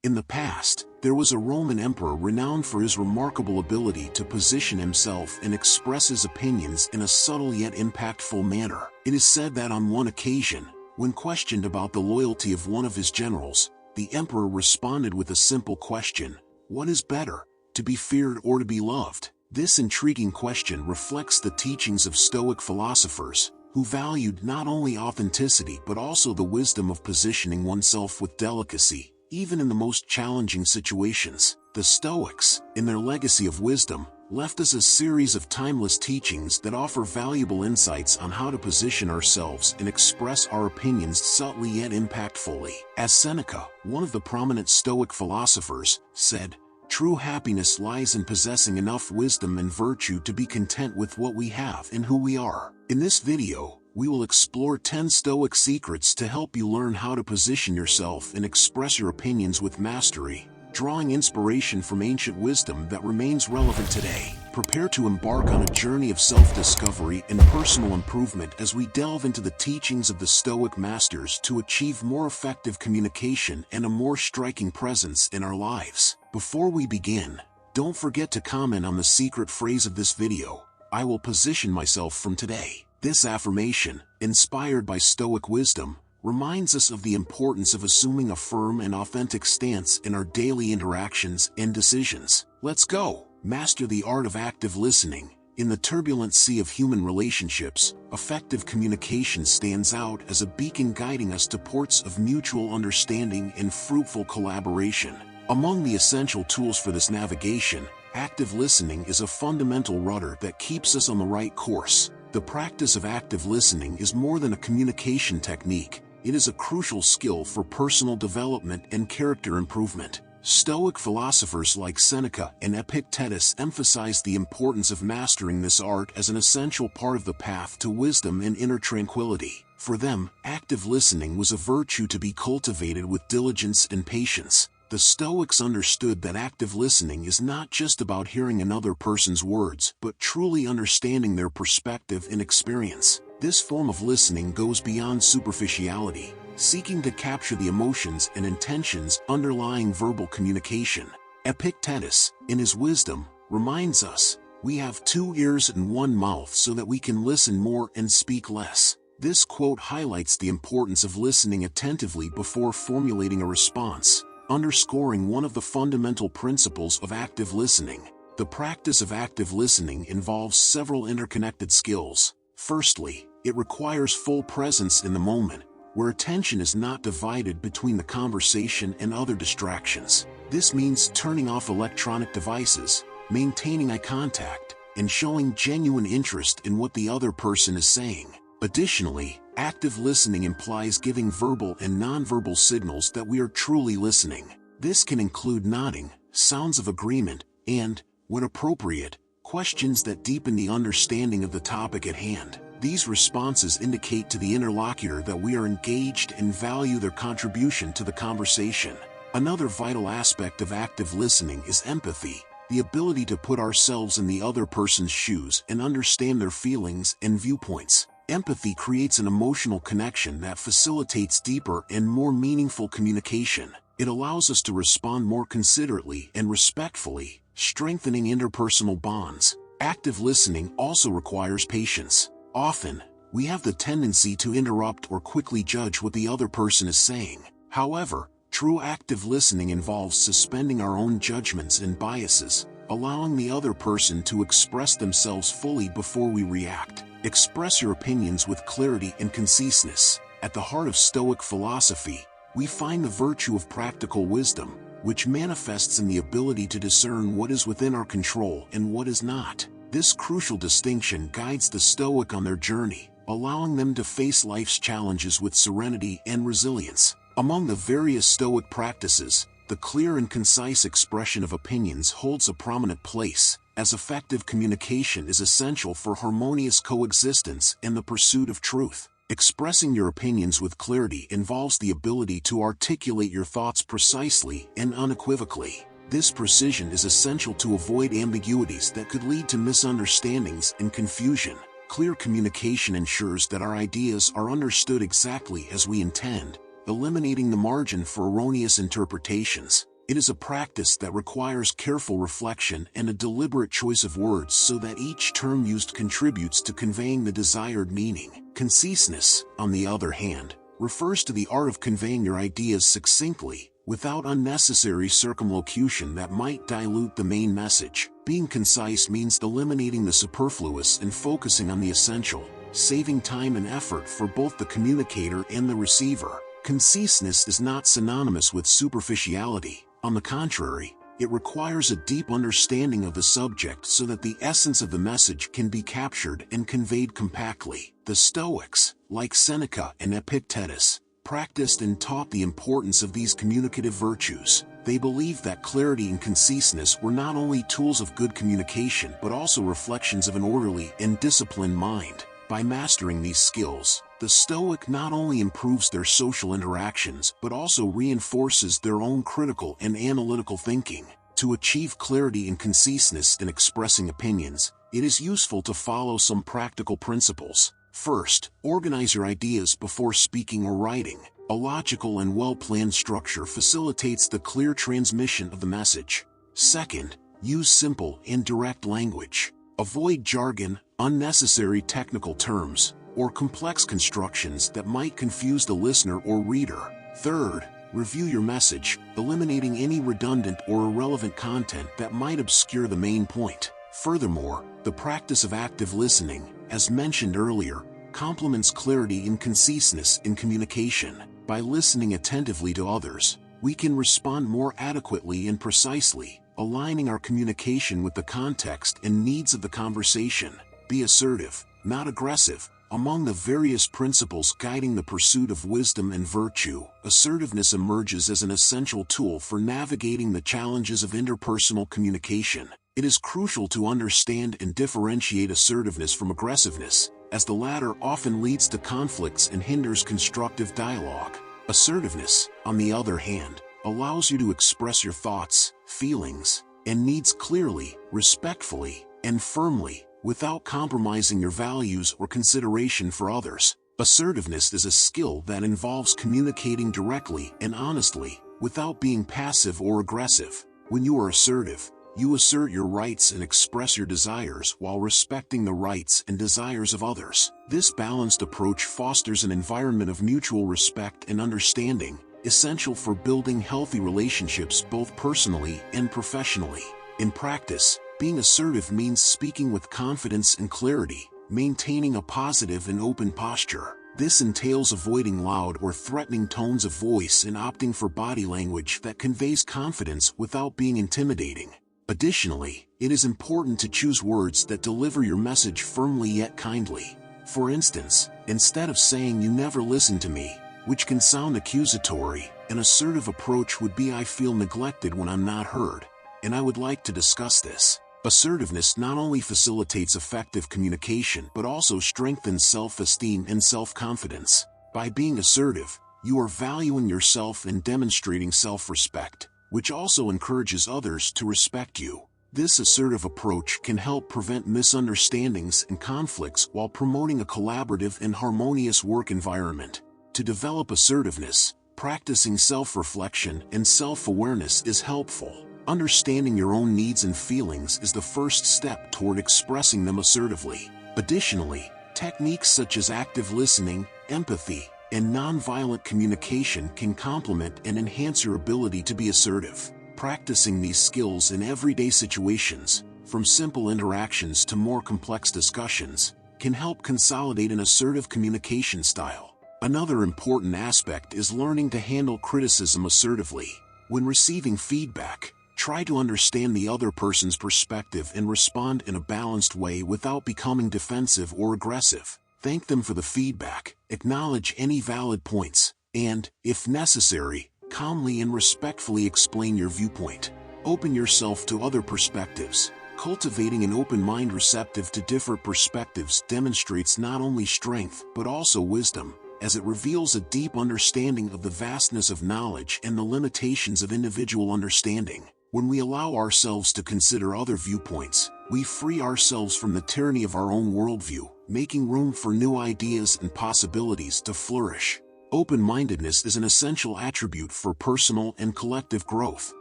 In the past, there was a Roman emperor renowned for his remarkable ability to position himself and express his opinions in a subtle yet impactful manner. It is said that on one occasion, when questioned about the loyalty of one of his generals, the emperor responded with a simple question: what is better, to be feared or to be loved? This intriguing question reflects the teachings of Stoic philosophers, who valued not only authenticity but also the wisdom of positioning oneself with delicacy, even in the most challenging situations. The Stoics, in their legacy of wisdom, left us a series of timeless teachings that offer valuable insights on how to position ourselves and express our opinions subtly yet impactfully. As Seneca, one of the prominent Stoic philosophers, said, "True happiness lies in possessing enough wisdom and virtue to be content with what we have and who we are." In this video, we will explore 10 Stoic secrets to help you learn how to position yourself and express your opinions with mastery, drawing inspiration from ancient wisdom that remains relevant today. Prepare to embark on a journey of self-discovery and personal improvement as we delve into the teachings of the Stoic masters to achieve more effective communication and a more striking presence in our lives. Before we begin, don't forget to comment on the secret phrase of this video: "I will position myself from today." This affirmation, inspired by Stoic wisdom, reminds us of the importance of assuming a firm and authentic stance in our daily interactions and decisions. Let's go! Master the art of active listening. In the turbulent sea of human relationships, effective communication stands out as a beacon guiding us to ports of mutual understanding and fruitful collaboration. Among the essential tools for this navigation, active listening is a fundamental rudder that keeps us on the right course. The practice of active listening is more than a communication technique. It is a crucial skill for personal development and character improvement. Stoic philosophers like Seneca and Epictetus emphasize the importance of mastering this art as an essential part of the path to wisdom and inner tranquility. For them, active listening was a virtue to be cultivated with diligence and patience. The Stoics understood that active listening is not just about hearing another person's words, but truly understanding their perspective and experience. This form of listening goes beyond superficiality, seeking to capture the emotions and intentions underlying verbal communication. Epictetus, in his wisdom, reminds us, "We have 2 ears and 1 mouth so that we can listen more and speak less." This quote highlights the importance of listening attentively before formulating a response, underscoring one of the fundamental principles of active listening. The practice of active listening involves several interconnected skills. Firstly, it requires full presence in the moment, where attention is not divided between the conversation and other distractions. This means turning off electronic devices, maintaining eye contact, and showing genuine interest in what the other person is saying. Additionally, active listening implies giving verbal and nonverbal signals that we are truly listening. This can include nodding, sounds of agreement, and, when appropriate, questions that deepen the understanding of the topic at hand. These responses indicate to the interlocutor that we are engaged and value their contribution to the conversation. Another vital aspect of active listening is empathy, the ability to put ourselves in the other person's shoes and understand their feelings and viewpoints. Empathy creates an emotional connection that facilitates deeper and more meaningful communication. It allows us to respond more considerately and respectfully, strengthening interpersonal bonds. Active listening also requires patience. Often, we have the tendency to interrupt or quickly judge what the other person is saying. However, true active listening involves suspending our own judgments and biases, allowing the other person to express themselves fully before we react. Express your opinions with clarity and conciseness. At the heart of Stoic philosophy, we find the virtue of practical wisdom, which manifests in the ability to discern what is within our control and what is not. This crucial distinction guides the Stoic on their journey, allowing them to face life's challenges with serenity and resilience. Among the various Stoic practices, the clear and concise expression of opinions holds a prominent place, as effective communication is essential for harmonious coexistence and the pursuit of truth. Expressing your opinions with clarity involves the ability to articulate your thoughts precisely and unequivocally. This precision is essential to avoid ambiguities that could lead to misunderstandings and confusion. Clear communication ensures that our ideas are understood exactly as we intend, eliminating the margin for erroneous interpretations. It is a practice that requires careful reflection and a deliberate choice of words so that each term used contributes to conveying the desired meaning. Conciseness, on the other hand, refers to the art of conveying your ideas succinctly, without unnecessary circumlocution that might dilute the main message. Being concise means eliminating the superfluous and focusing on the essential, saving time and effort for both the communicator and the receiver. Conciseness is not synonymous with superficiality. On the contrary, it requires a deep understanding of the subject so that the essence of the message can be captured and conveyed compactly. The Stoics, like Seneca and Epictetus, practiced and taught the importance of these communicative virtues. They believed that clarity and conciseness were not only tools of good communication but also reflections of an orderly and disciplined mind. By mastering these skills, the Stoic not only improves their social interactions but also reinforces their own critical and analytical thinking. To achieve clarity and conciseness in expressing opinions, it is useful to follow some practical principles. First, organize your ideas before speaking or writing. A logical and well-planned structure facilitates the clear transmission of the message. Second, use simple and direct language. Avoid jargon, unnecessary technical terms, or complex constructions that might confuse the listener or reader. Third, review your message, eliminating any redundant or irrelevant content that might obscure the main point. Furthermore, the practice of active listening, as mentioned earlier, complements clarity and conciseness in communication. By listening attentively to others, we can respond more adequately and precisely, aligning our communication with the context and needs of the conversation. Be assertive, not aggressive. Among the various principles guiding the pursuit of wisdom and virtue, assertiveness emerges as an essential tool for navigating the challenges of interpersonal communication. It is crucial to understand and differentiate assertiveness from aggressiveness, as the latter often leads to conflicts and hinders constructive dialogue. Assertiveness, on the other hand, allows you to express your thoughts, feelings, and needs clearly, respectfully, and firmly, without compromising your values or consideration for others. Assertiveness is a skill that involves communicating directly and honestly, without being passive or aggressive. When you are assertive, you assert your rights and express your desires while respecting the rights and desires of others. This balanced approach fosters an environment of mutual respect and understanding, essential for building healthy relationships both personally and professionally. In practice, being assertive means speaking with confidence and clarity, maintaining a positive and open posture. This entails avoiding loud or threatening tones of voice and opting for body language that conveys confidence without being intimidating. Additionally, it is important to choose words that deliver your message firmly yet kindly. For instance, instead of saying "you never listen to me," which can sound accusatory, an assertive approach would be "I feel neglected when I'm not heard, and I would like to discuss this." Assertiveness not only facilitates effective communication but also strengthens self-esteem and self-confidence. By being assertive, you are valuing yourself and demonstrating self-respect, which also encourages others to respect you. This assertive approach can help prevent misunderstandings and conflicts while promoting a collaborative and harmonious work environment. To develop assertiveness, practicing self-reflection and self-awareness is helpful. Understanding your own needs and feelings is the first step toward expressing them assertively. Additionally, techniques such as active listening, empathy, and nonviolent communication can complement and enhance your ability to be assertive. Practicing these skills in everyday situations, from simple interactions to more complex discussions, can help consolidate an assertive communication style. Another important aspect is learning to handle criticism assertively. When receiving feedback, try to understand the other person's perspective and respond in a balanced way without becoming defensive or aggressive. Thank them for the feedback, acknowledge any valid points, and, if necessary, calmly and respectfully explain your viewpoint. Open yourself to other perspectives. Cultivating an open mind receptive to different perspectives demonstrates not only strength but also wisdom, as it reveals a deep understanding of the vastness of knowledge and the limitations of individual understanding. When we allow ourselves to consider other viewpoints, we free ourselves from the tyranny of our own worldview, making room for new ideas and possibilities to flourish. Open-mindedness is an essential attribute for personal and collective growth.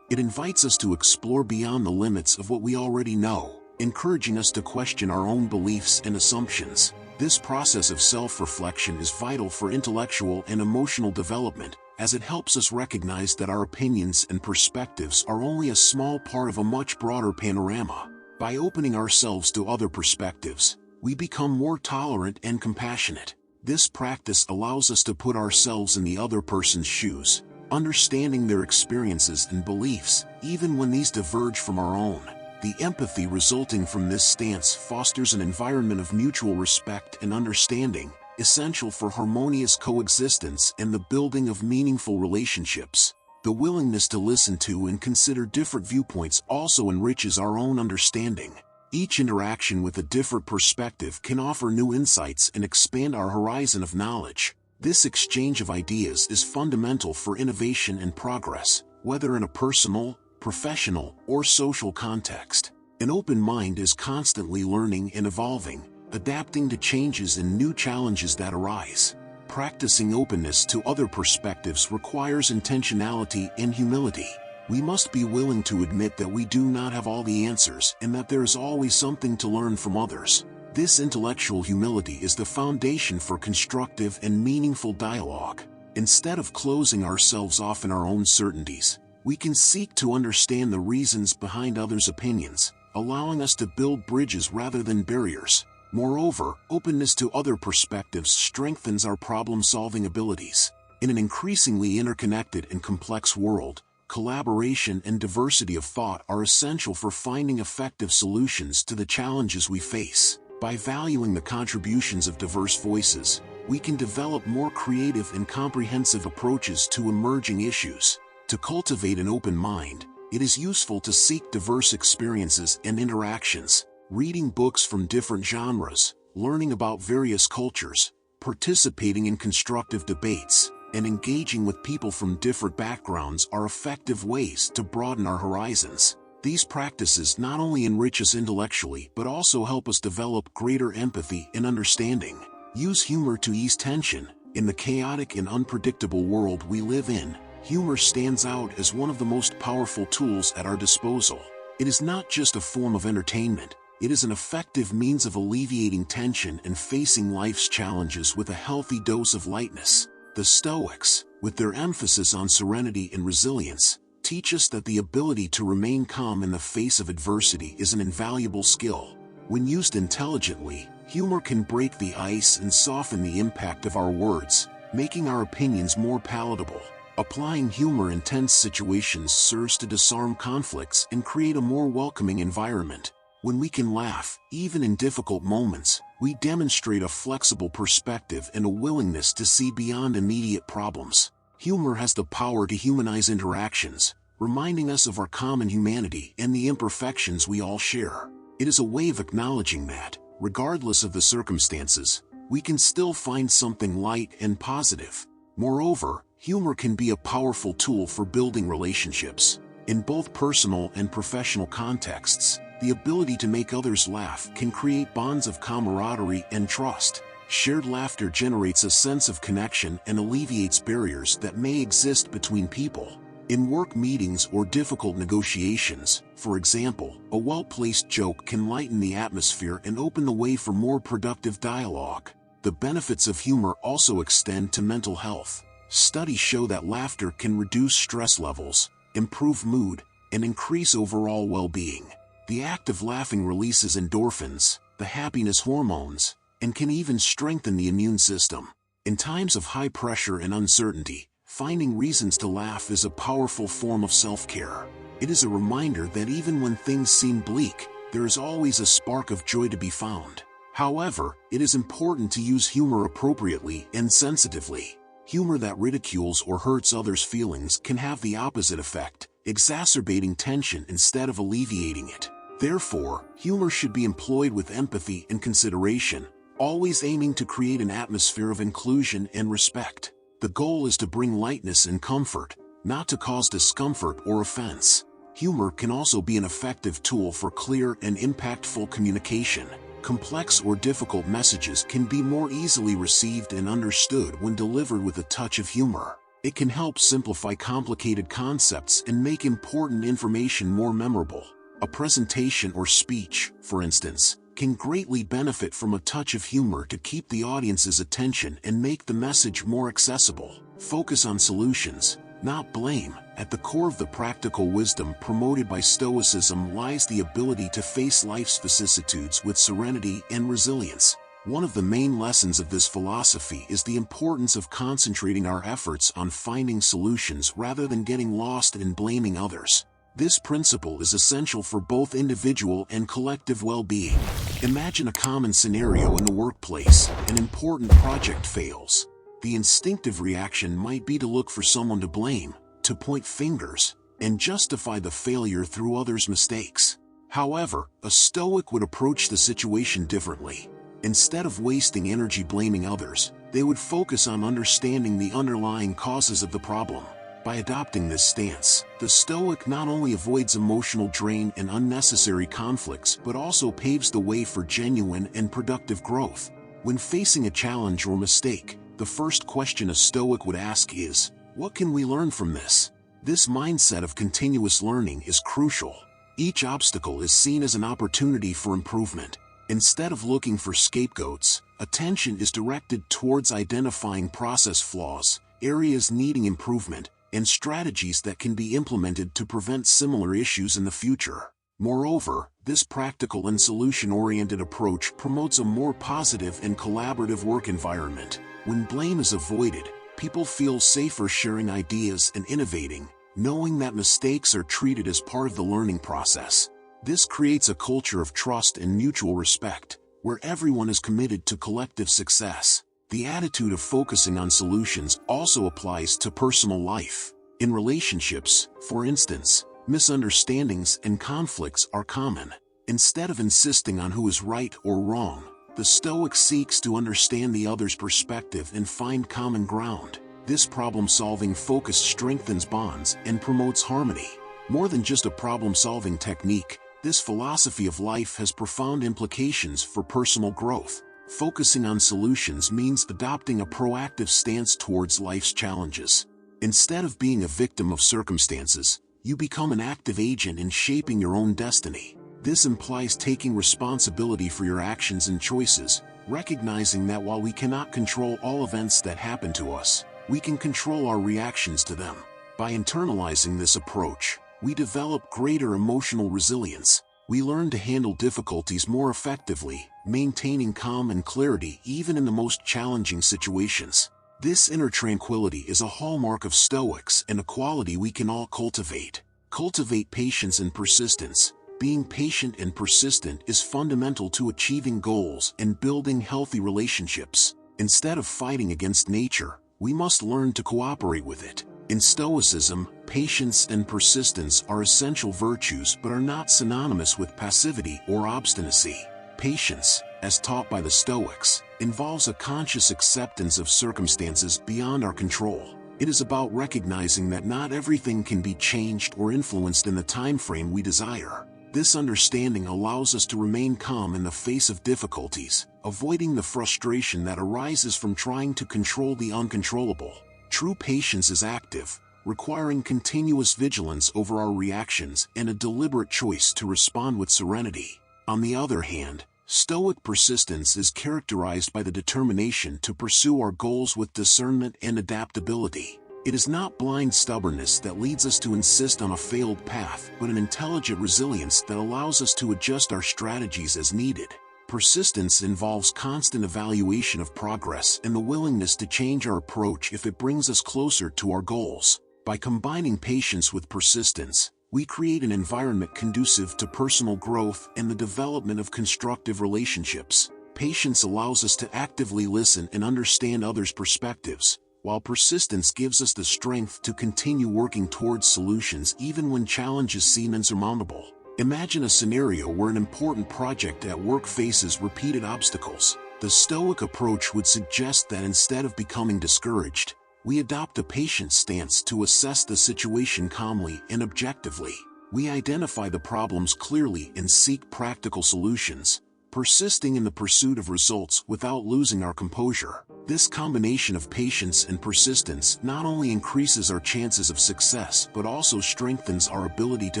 It invites us to explore beyond the limits of what we already know, encouraging us to question our own beliefs and assumptions. This process of self-reflection is vital for intellectual and emotional development, as it helps us recognize that our opinions and perspectives are only a small part of a much broader panorama. By opening ourselves to other perspectives, we become more tolerant and compassionate. This practice allows us to put ourselves in the other person's shoes, understanding their experiences and beliefs, even when these diverge from our own. The empathy resulting from this stance fosters an environment of mutual respect and understanding, essential for harmonious coexistence and the building of meaningful relationships. The willingness to listen to and consider different viewpoints also enriches our own understanding. Each interaction with a different perspective can offer new insights and expand our horizon of knowledge. This exchange of ideas is fundamental for innovation and progress, whether in a personal, professional, or social context. An open mind is constantly learning and evolving, adapting to changes and new challenges that arise. Practicing openness to other perspectives requires intentionality and humility. We must be willing to admit that we do not have all the answers and that there is always something to learn from others. This intellectual humility is the foundation for constructive and meaningful dialogue. Instead of closing ourselves off in our own certainties, we can seek to understand the reasons behind others' opinions, allowing us to build bridges rather than barriers. Moreover, openness to other perspectives strengthens our problem-solving abilities. In an increasingly interconnected and complex world, collaboration and diversity of thought are essential for finding effective solutions to the challenges we face. By valuing the contributions of diverse voices, we can develop more creative and comprehensive approaches to emerging issues. To cultivate an open mind, it is useful to seek diverse experiences and interactions. Reading books from different genres, learning about various cultures, participating in constructive debates, and engaging with people from different backgrounds are effective ways to broaden our horizons. These practices not only enrich us intellectually but also help us develop greater empathy and understanding. Use humor to ease tension. In the chaotic and unpredictable world we live in, humor stands out as one of the most powerful tools at our disposal. It is not just a form of entertainment. It is an effective means of alleviating tension and facing life's challenges with a healthy dose of lightness. The Stoics, with their emphasis on serenity and resilience, teach us that the ability to remain calm in the face of adversity is an invaluable skill. When used intelligently, humor can break the ice and soften the impact of our words, making our opinions more palatable. Applying humor in tense situations serves to disarm conflicts and create a more welcoming environment. When we can laugh, even in difficult moments, we demonstrate a flexible perspective and a willingness to see beyond immediate problems. Humor has the power to humanize interactions, reminding us of our common humanity and the imperfections we all share. It is a way of acknowledging that, regardless of the circumstances, we can still find something light and positive. Moreover, humor can be a powerful tool for building relationships. In both personal and professional contexts, the ability to make others laugh can create bonds of camaraderie and trust. Shared laughter generates a sense of connection and alleviates barriers that may exist between people. In work meetings or difficult negotiations, for example, a well-placed joke can lighten the atmosphere and open the way for more productive dialogue. The benefits of humor also extend to mental health. Studies show that laughter can reduce stress levels, improve mood, and increase overall well-being. The act of laughing releases endorphins, the happiness hormones, and can even strengthen the immune system. In times of high pressure and uncertainty, finding reasons to laugh is a powerful form of self-care. It is a reminder that even when things seem bleak, there is always a spark of joy to be found. However, it is important to use humor appropriately and sensitively. Humor that ridicules or hurts others' feelings can have the opposite effect, exacerbating tension instead of alleviating it. Therefore, humor should be employed with empathy and consideration, always aiming to create an atmosphere of inclusion and respect. The goal is to bring lightness and comfort, not to cause discomfort or offense. Humor can also be an effective tool for clear and impactful communication. Complex or difficult messages can be more easily received and understood when delivered with a touch of humor. It can help simplify complicated concepts and make important information more memorable. A presentation or speech, for instance, can greatly benefit from a touch of humor to keep the audience's attention and make the message more accessible. Focus on solutions, not blame. At the core of the practical wisdom promoted by Stoicism lies the ability to face life's vicissitudes with serenity and resilience. One of the main lessons of this philosophy is the importance of concentrating our efforts on finding solutions rather than getting lost in blaming others. This principle is essential for both individual and collective well-being. Imagine a common scenario in the workplace. An important project fails. The instinctive reaction might be to look for someone to blame, to point fingers, and justify the failure through others' mistakes. However, a Stoic would approach the situation differently. Instead of wasting energy blaming others, they would focus on understanding the underlying causes of the problem. By adopting this stance, the Stoic not only avoids emotional drain and unnecessary conflicts but also paves the way for genuine and productive growth. When facing a challenge or mistake, the first question a Stoic would ask is, what can we learn from this? This mindset of continuous learning is crucial. Each obstacle is seen as an opportunity for improvement. Instead of looking for scapegoats, attention is directed towards identifying process flaws, areas needing improvement, and strategies that can be implemented to prevent similar issues in the future. Moreover, this practical and solution-oriented approach promotes a more positive and collaborative work environment. When blame is avoided, people feel safer sharing ideas and innovating, knowing that mistakes are treated as part of the learning process. This creates a culture of trust and mutual respect, where everyone is committed to collective success. The attitude of focusing on solutions also applies to personal life. In relationships, for instance, misunderstandings and conflicts are common. Instead of insisting on who is right or wrong, the Stoic seeks to understand the other's perspective and find common ground. This problem-solving focus strengthens bonds and promotes harmony. More than just a problem-solving technique, this philosophy of life has profound implications for personal growth. Focusing on solutions means adopting a proactive stance towards life's challenges. Instead of being a victim of circumstances, you become an active agent in shaping your own destiny. This implies taking responsibility for your actions and choices, recognizing that while we cannot control all events that happen to us, we can control our reactions to them. By internalizing this approach, we develop greater emotional resilience. We learn to handle difficulties more effectively, maintaining calm and clarity even in the most challenging situations. This inner tranquility is a hallmark of Stoics and a quality we can all cultivate. Cultivate patience and persistence. Being patient and persistent is fundamental to achieving goals and building healthy relationships. Instead of fighting against nature, we must learn to cooperate with it. In Stoicism, patience and persistence are essential virtues but are not synonymous with passivity or obstinacy. Patience, as taught by the Stoics, involves a conscious acceptance of circumstances beyond our control. It is about recognizing that not everything can be changed or influenced in the time frame we desire. This understanding allows us to remain calm in the face of difficulties, avoiding the frustration that arises from trying to control the uncontrollable. True patience is active, requiring continuous vigilance over our reactions and a deliberate choice to respond with serenity. On the other hand, Stoic persistence is characterized by the determination to pursue our goals with discernment and adaptability. It is not blind stubbornness that leads us to insist on a failed path, but an intelligent resilience that allows us to adjust our strategies as needed. Persistence involves constant evaluation of progress and the willingness to change our approach if it brings us closer to our goals. By combining patience with persistence, we create an environment conducive to personal growth and the development of constructive relationships. Patience allows us to actively listen and understand others' perspectives, while persistence gives us the strength to continue working towards solutions even when challenges seem insurmountable. Imagine a scenario where an important project at work faces repeated obstacles. The Stoic approach would suggest that instead of becoming discouraged, we adopt a patient stance to assess the situation calmly and objectively. We identify the problems clearly and seek practical solutions, persisting in the pursuit of results without losing our composure. This combination of patience and persistence not only increases our chances of success but also strengthens our ability to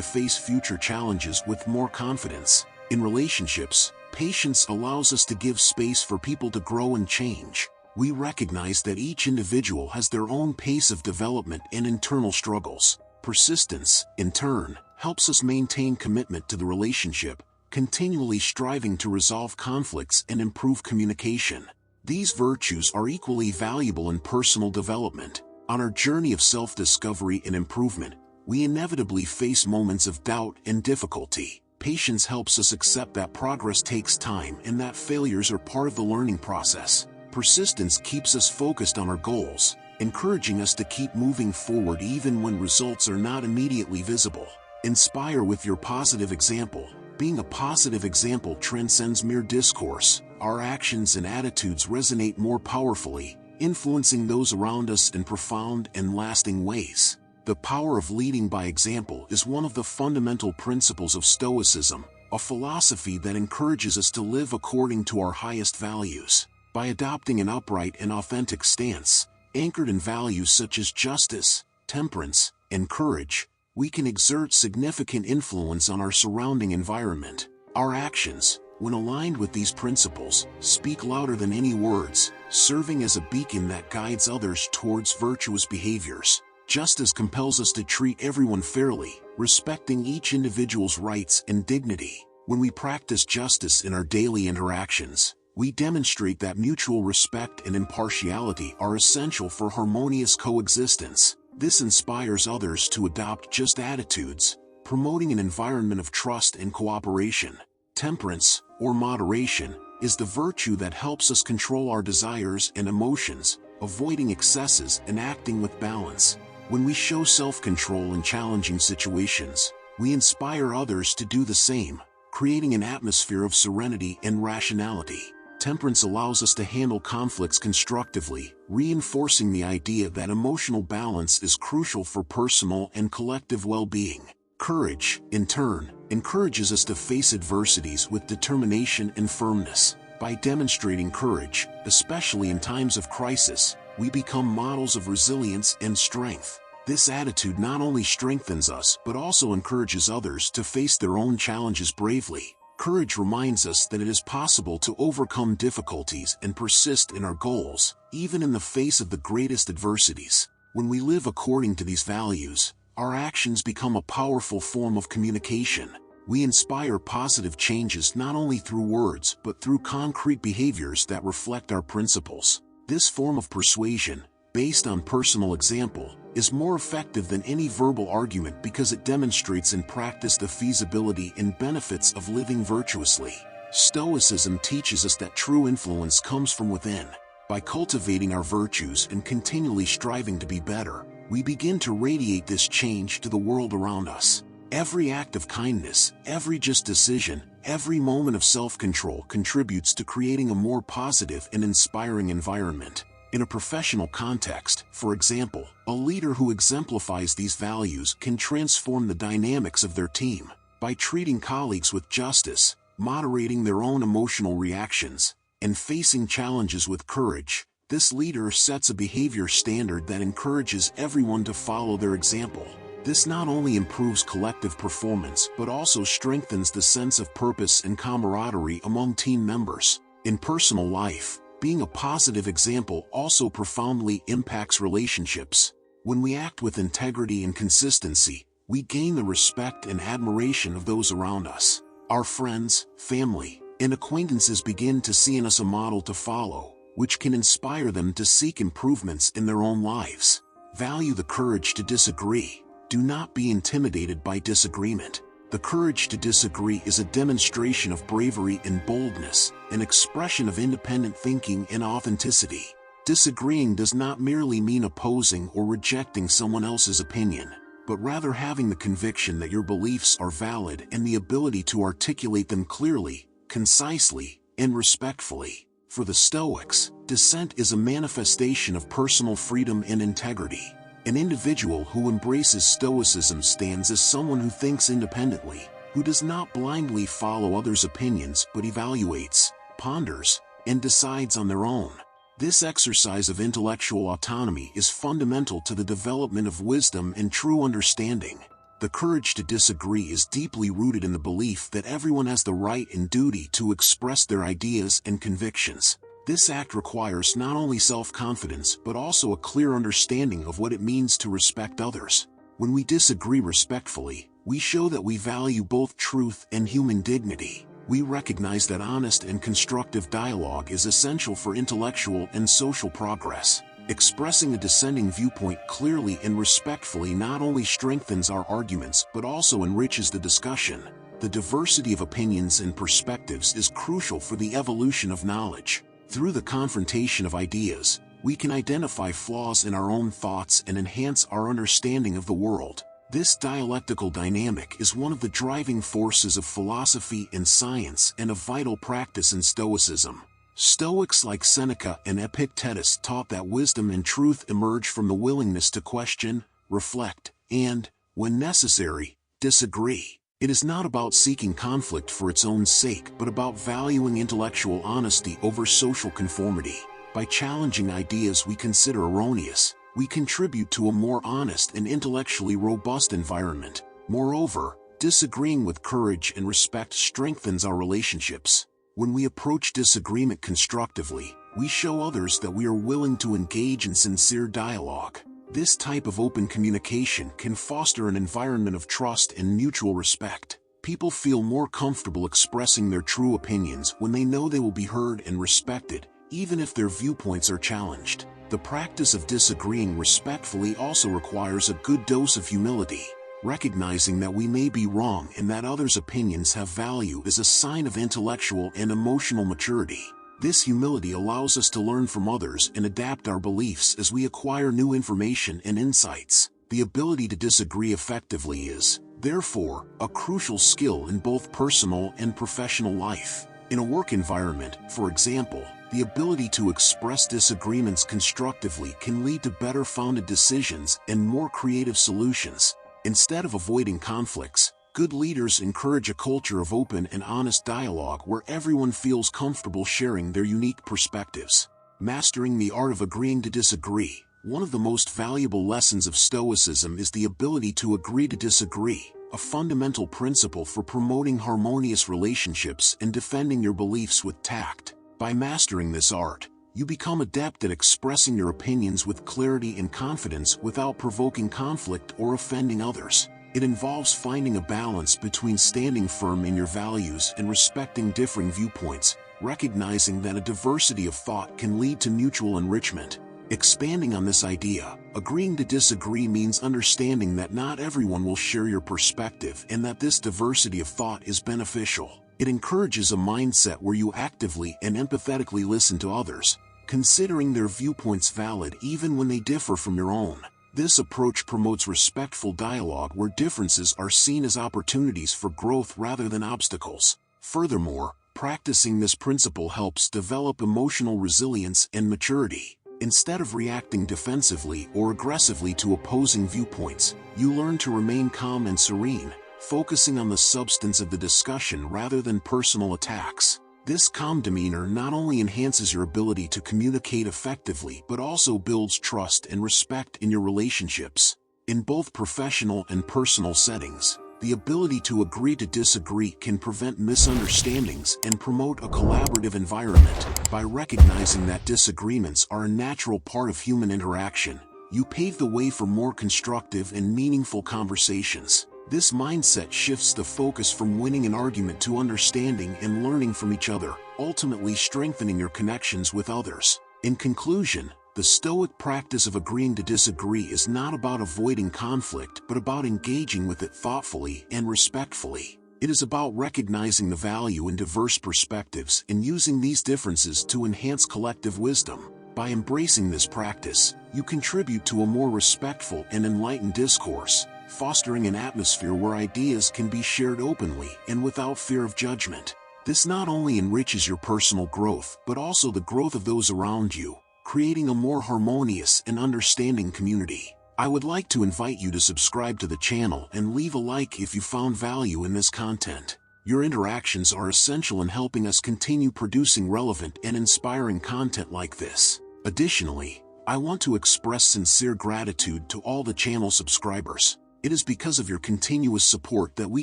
face future challenges with more confidence. In relationships, patience allows us to give space for people to grow and change. We recognize that each individual has their own pace of development and internal struggles. Persistence, in turn, helps us maintain commitment to the relationship, continually striving to resolve conflicts and improve communication. These virtues are equally valuable in personal development. On our journey of self-discovery and improvement, we inevitably face moments of doubt and difficulty. Patience helps us accept that progress takes time and that failures are part of the learning process. Persistence keeps us focused on our goals, encouraging us to keep moving forward even when results are not immediately visible. Inspire with your positive example. Being a positive example transcends mere discourse. Our actions and attitudes resonate more powerfully, influencing those around us in profound and lasting ways. The power of leading by example is one of the fundamental principles of Stoicism, a philosophy that encourages us to live according to our highest values. By adopting an upright and authentic stance, anchored in values such as justice, temperance, and courage, we can exert significant influence on our surrounding environment. Our actions, when aligned with these principles, speak louder than any words, serving as a beacon that guides others towards virtuous behaviors. Justice compels us to treat everyone fairly, respecting each individual's rights and dignity. When we practice justice in our daily interactions, we demonstrate that mutual respect and impartiality are essential for harmonious coexistence. This inspires others to adopt just attitudes, promoting an environment of trust and cooperation. Temperance, or moderation, is the virtue that helps us control our desires and emotions, avoiding excesses and acting with balance. When we show self-control in challenging situations, we inspire others to do the same, creating an atmosphere of serenity and rationality. Temperance allows us to handle conflicts constructively, reinforcing the idea that emotional balance is crucial for personal and collective well-being. Courage, in turn, encourages us to face adversities with determination and firmness. By demonstrating courage, especially in times of crisis, we become models of resilience and strength. This attitude not only strengthens us but also encourages others to face their own challenges bravely. Courage reminds us that it is possible to overcome difficulties and persist in our goals, even in the face of the greatest adversities. When we live according to these values, our actions become a powerful form of communication. We inspire positive changes not only through words but through concrete behaviors that reflect our principles. This form of persuasion, based on personal example, is more effective than any verbal argument because it demonstrates in practice the feasibility and benefits of living virtuously. Stoicism teaches us that true influence comes from within. By cultivating our virtues and continually striving to be better, we begin to radiate this change to the world around us. Every act of kindness, every just decision, every moment of self-control contributes to creating a more positive and inspiring environment. In a professional context, for example, a leader who exemplifies these values can transform the dynamics of their team. By treating colleagues with justice, moderating their own emotional reactions, and facing challenges with courage, this leader sets a behavior standard that encourages everyone to follow their example. This not only improves collective performance but also strengthens the sense of purpose and camaraderie among team members. In personal life, being a positive example also profoundly impacts relationships. When we act with integrity and consistency, we gain the respect and admiration of those around us. Our friends, family, and acquaintances begin to see in us a model to follow, which can inspire them to seek improvements in their own lives. Value the courage to disagree. Do not be intimidated by disagreement. The courage to disagree is a demonstration of bravery and boldness, an expression of independent thinking and authenticity. Disagreeing does not merely mean opposing or rejecting someone else's opinion, but rather having the conviction that your beliefs are valid and the ability to articulate them clearly, concisely, and respectfully. For the Stoics, dissent is a manifestation of personal freedom and integrity. An individual who embraces Stoicism stands as someone who thinks independently, who does not blindly follow others' opinions but evaluates, ponders, and decides on their own. This exercise of intellectual autonomy is fundamental to the development of wisdom and true understanding. The courage to disagree is deeply rooted in the belief that everyone has the right and duty to express their ideas and convictions. This act requires not only self-confidence but also a clear understanding of what it means to respect others. When we disagree respectfully, we show that we value both truth and human dignity. We recognize that honest and constructive dialogue is essential for intellectual and social progress. Expressing a dissenting viewpoint clearly and respectfully not only strengthens our arguments but also enriches the discussion. The diversity of opinions and perspectives is crucial for the evolution of knowledge. Through the confrontation of ideas, we can identify flaws in our own thoughts and enhance our understanding of the world. This dialectical dynamic is one of the driving forces of philosophy and science and a vital practice in Stoicism. Stoics like Seneca and Epictetus taught that wisdom and truth emerge from the willingness to question, reflect, and, when necessary, disagree. It is not about seeking conflict for its own sake but about valuing intellectual honesty over social conformity. By challenging ideas we consider erroneous, we contribute to a more honest and intellectually robust environment. Moreover, disagreeing with courage and respect strengthens our relationships. When we approach disagreement constructively, we show others that we are willing to engage in sincere dialogue. This type of open communication can foster an environment of trust and mutual respect. People feel more comfortable expressing their true opinions when they know they will be heard and respected, even if their viewpoints are challenged. The practice of disagreeing respectfully also requires a good dose of humility. Recognizing that we may be wrong and that others' opinions have value is a sign of intellectual and emotional maturity. This humility allows us to learn from others and adapt our beliefs as we acquire new information and insights. The ability to disagree effectively is, therefore, a crucial skill in both personal and professional life. In a work environment, for example, the ability to express disagreements constructively can lead to better-founded decisions and more creative solutions. Instead of avoiding conflicts, good leaders encourage a culture of open and honest dialogue where everyone feels comfortable sharing their unique perspectives. Mastering the art of agreeing to disagree. One of the most valuable lessons of Stoicism is the ability to agree to disagree, a fundamental principle for promoting harmonious relationships and defending your beliefs with tact. By mastering this art, you become adept at expressing your opinions with clarity and confidence without provoking conflict or offending others. It involves finding a balance between standing firm in your values and respecting differing viewpoints, recognizing that a diversity of thought can lead to mutual enrichment. Expanding on this idea, agreeing to disagree means understanding that not everyone will share your perspective and that this diversity of thought is beneficial. It encourages a mindset where you actively and empathetically listen to others, considering their viewpoints valid even when they differ from your own. This approach promotes respectful dialogue where differences are seen as opportunities for growth rather than obstacles. Furthermore, practicing this principle helps develop emotional resilience and maturity. Instead of reacting defensively or aggressively to opposing viewpoints, you learn to remain calm and serene, focusing on the substance of the discussion rather than personal attacks. This calm demeanor not only enhances your ability to communicate effectively but also builds trust and respect in your relationships. In both professional and personal settings, the ability to agree to disagree can prevent misunderstandings and promote a collaborative environment. By recognizing that disagreements are a natural part of human interaction, you pave the way for more constructive and meaningful conversations. This mindset shifts the focus from winning an argument to understanding and learning from each other, ultimately strengthening your connections with others. In conclusion, the Stoic practice of agreeing to disagree is not about avoiding conflict but about engaging with it thoughtfully and respectfully. It is about recognizing the value in diverse perspectives and using these differences to enhance collective wisdom. By embracing this practice, you contribute to a more respectful and enlightened discourse, fostering an atmosphere where ideas can be shared openly and without fear of judgment. This not only enriches your personal growth but also the growth of those around you, creating a more harmonious and understanding community. I would like to invite you to subscribe to the channel and leave a like if you found value in this content. Your interactions are essential in helping us continue producing relevant and inspiring content like this. Additionally, I want to express sincere gratitude to all the channel subscribers. It is because of your continuous support that we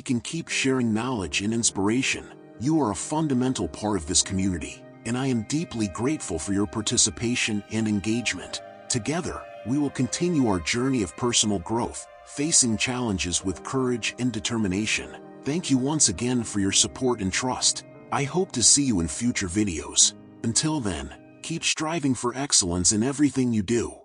can keep sharing knowledge and inspiration. You are a fundamental part of this community, and I am deeply grateful for your participation and engagement. Together, we will continue our journey of personal growth, facing challenges with courage and determination. Thank you once again for your support and trust. I hope to see you in future videos. Until then, keep striving for excellence in everything you do.